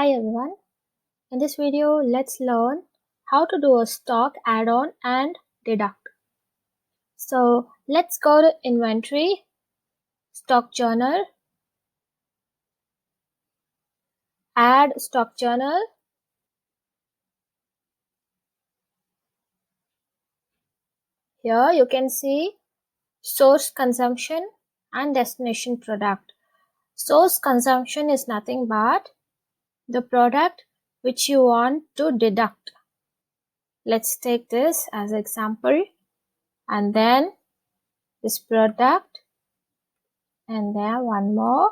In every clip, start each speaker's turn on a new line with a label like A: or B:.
A: Hi everyone, in this video let's learn how to do a stock add-on and deduct. So let's go to inventory, stock journal, add stock journal. Here you can see source consumption and destination product. Source consumption is nothing but the product which you want to deduct. Let's take this as an example and then this product and then one more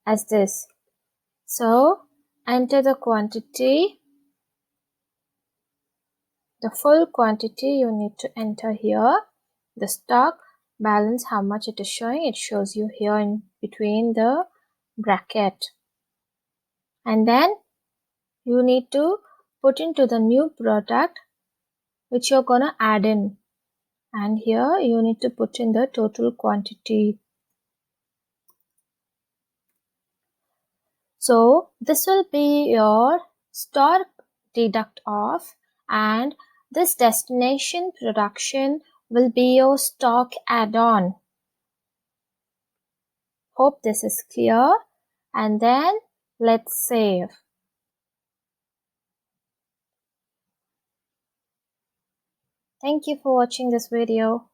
A: as this. So enter the quantity, the full quantity you need to enter here. The stock balance, how much it is showing, it shows you here in between the bracket. And then you need to put into the new product which you're gonna add in. And here you need to put in the total quantity. So this will be your stock deduct off, and this destination production will be your stock add-on. Hope this is clear, and then let's save. Thank you for watching this video.